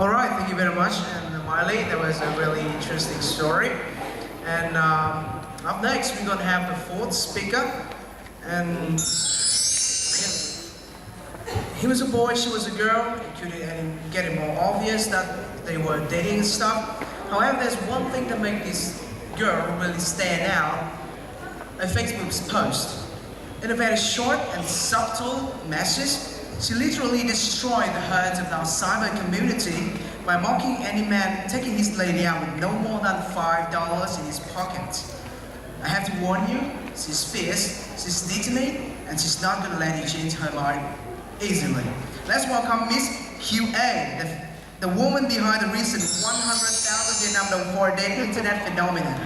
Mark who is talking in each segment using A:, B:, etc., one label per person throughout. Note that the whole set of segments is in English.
A: All right, thank you very much. And Miley, that was a really interesting story. And up next, we're gonna have the fourth speaker. And he was a boy, she was a girl. It couldn't get it more obvious that they were dating and stuff. However, there's one thing that makes this girl really stand out: a Facebook post. In a very short and subtle message, she literally destroyed the hearts of our cyber community by mocking any man taking his lady out with no more than $5 in his pocket. I have to warn you, she's fierce, she's determined, and she's not gonna let you change her mind easily. Let's welcome Miss Huyen, the woman behind the recent 100,000 Vietnam for dating internet phenomenon.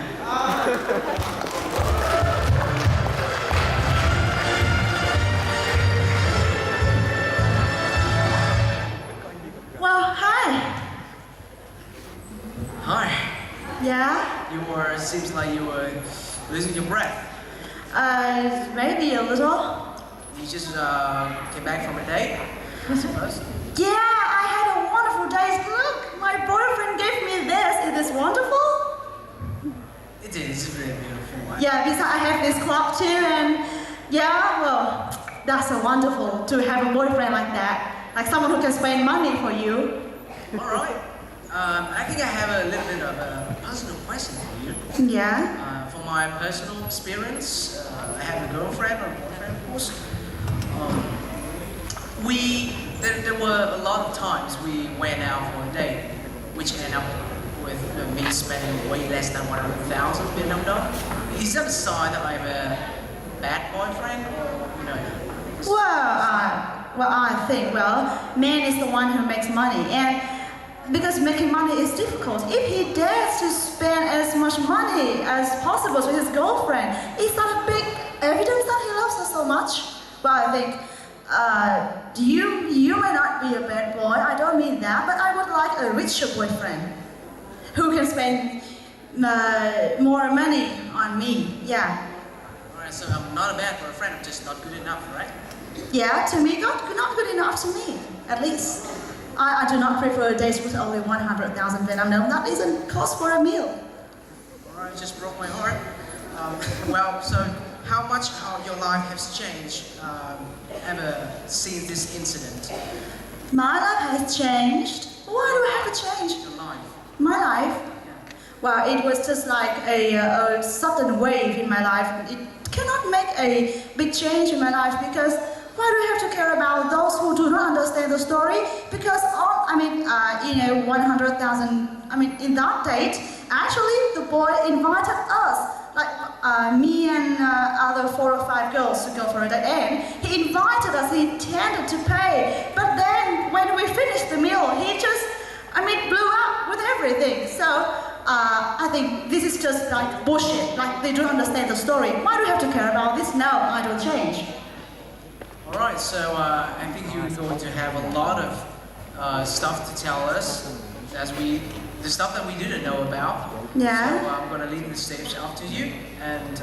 B: Well, hi.
A: Hi.
B: Yeah?
A: You were, seems like you were losing your breath.
B: Maybe a little.
A: You just came back from a date, I suppose?
B: Yeah, I had a wonderful day. Look, my boyfriend gave me this. Is this wonderful?
A: It is, it's really beautiful. Right?
B: Yeah, because I have this clock too, and yeah, well, that's so wonderful to have a boyfriend like that. Like someone who can spend money for you.
A: All right. I think I have a little bit of a personal question for you.
B: Yeah?
A: From my personal experience, I have a girlfriend or boyfriend, of course. There were a lot of times we went out for a date, which ended up with me spending way less than 100,000 Vietnam dollars. Is that a sign that I'm a bad boyfriend, or you know?
B: Well, I think, man is the one who makes money, and because making money is difficult, if he dares to spend as much money as possible to his girlfriend, is that a big evidence that he loves her so much? Well, I think, you may not be a bad boy, I don't mean that, but I would like a richer boyfriend who can spend more money on me, yeah.
A: Alright, so I'm not a bad boyfriend, I'm just not good enough, right?
B: Yeah, to me, not good enough to me, at least. I do not prefer dates with only 100,000 Vietnam dollars. That isn't cost for a meal.
A: Alright, just broke my heart. Well, so how much of your life has changed ever since this incident?
B: My life has changed. Why do I have to change?
A: Your life?
B: My life? Well, it was just like a sudden wave in my life. It cannot make a big change in my life because why do I have to care about those who do not understand the story? Because, 100,000, in that date, actually the boy invited us, like me and other 4 or 5 girls to go for a date, and he invited us, he intended to pay, but then when we finished the meal, he just, blew up with everything. So, I think this is just like bullshit, like they don't understand the story. Why do we have to care about this? No, I don't change.
A: Alright, so I think you're going to have a lot of stuff to tell us, the stuff that we didn't know about.
B: Yeah.
A: So I'm going to leave the stage up to you, and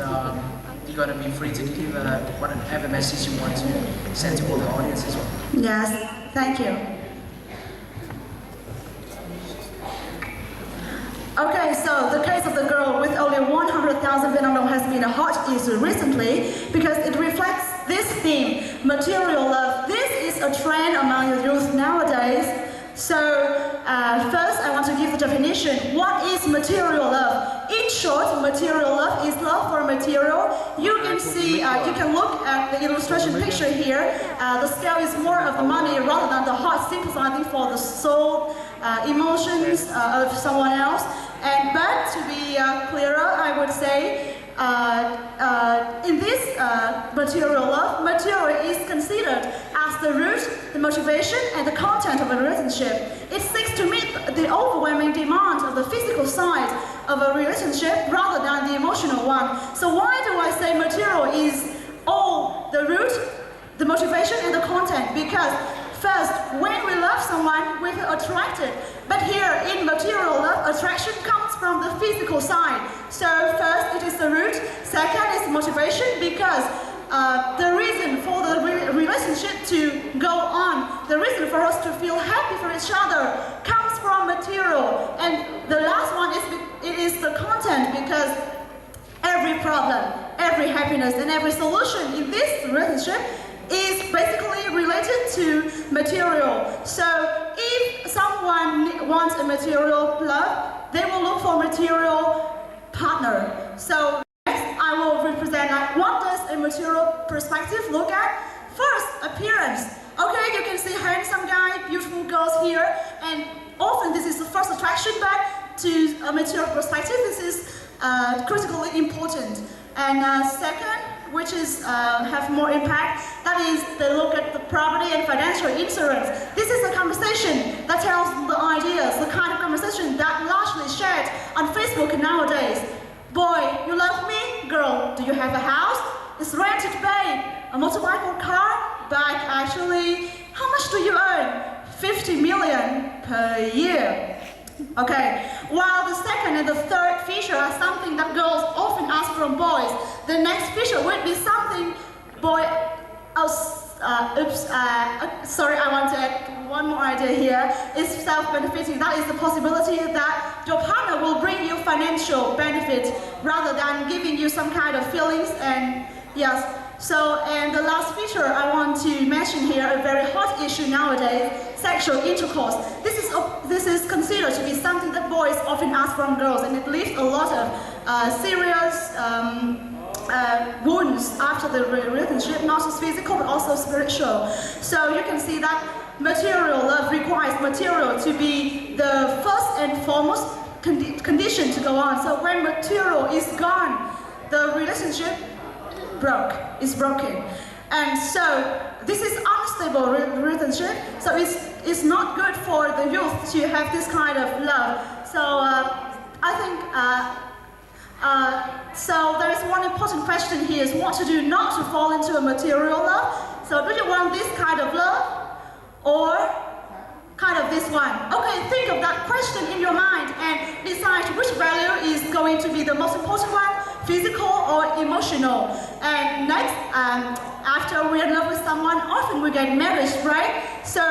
A: you're going to be free to give whatever message you want to send to all the audience as well.
B: Yes, thank you. Okay, so the case of the girl with only 100,000 Vietnam dollars has been a hot issue recently because it reflects this theme, material love. This is a trend among the youth nowadays. So first I want to give the definition. What is material love? In short, material love is love for material. You can see, you can look at the illustration picture here. The scale is more of the money rather than the heart sympathizing for the soul, emotions of someone else. But to be clearer, I would say, in this material love, material is considered as the root, the motivation, and the content of a relationship. It seeks to meet the overwhelming demand of the physical side of a relationship rather than the emotional one. So why do I say material is all the root, the motivation, and the content? Because first, when we love someone, we feel attracted. But here, in material love, attraction comes from the physical side. So first, it is the root. Second is motivation, because the reason for the relationship to go on, the reason for us to feel happy for each other comes from And the last one is the content, because every problem, every happiness, and every solution in this relationship is basically related to material. So if someone wants a material love, they will look for material partner. So next, I will represent what does a material perspective look at. First, appearance. Okay, you can see handsome guy, beautiful girls here, and often this is the first attraction, but to a material perspective, this is critically important. And second, which is have more impact, that is they look at the property and financial insurance. This is a conversation that tells the ideas, the kind of conversation that largely shared on Facebook nowadays. Boy, you love me? Girl, do you have a house? Is rented babe? A motorbike or car? But actually, how much do you earn? 50 million per year. Okay, while the second and the third feature are something that girls often ask from boys, the next feature would be something sorry, I want to add one more idea here. It's self-benefiting. That is the possibility that your partner will bring you financial benefit rather than giving you some kind of feelings. And yes, so, and the last feature I want to mention here, a very hot issue nowadays, sexual intercourse. This is considered to be something that boys often ask from girls, and it leaves a lot of serious wounds after the relationship, not just physical but also spiritual. So you can see that material love requires material to be the first and foremost condition to go on. So when material is gone, the relationship is broken. And so this is unstable relationship, so it's not good for the youth to have this kind of love. So I think so there is one important question here, is what to do not to fall into a material love. So do you want this kind of love or kind of this one? Okay, think of that question in your mind and decide which value is going to be the most important one, physical or emotional. And next, after we're in love with someone, often we get married, right? So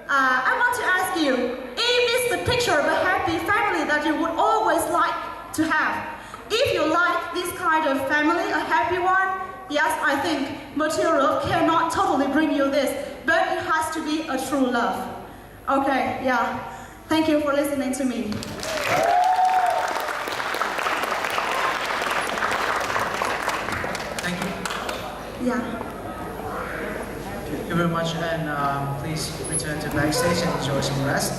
B: I want to ask you, if it's the picture of a happy family that you would always like to have, if you like this kind of family, a happy one, yes, I think material cannot totally bring you this, but it has to be a true love. Okay, yeah. Thank you for listening to me.
A: Thank you.
B: Yeah.
A: Thank you very much, and please return to backstage and enjoy some rest.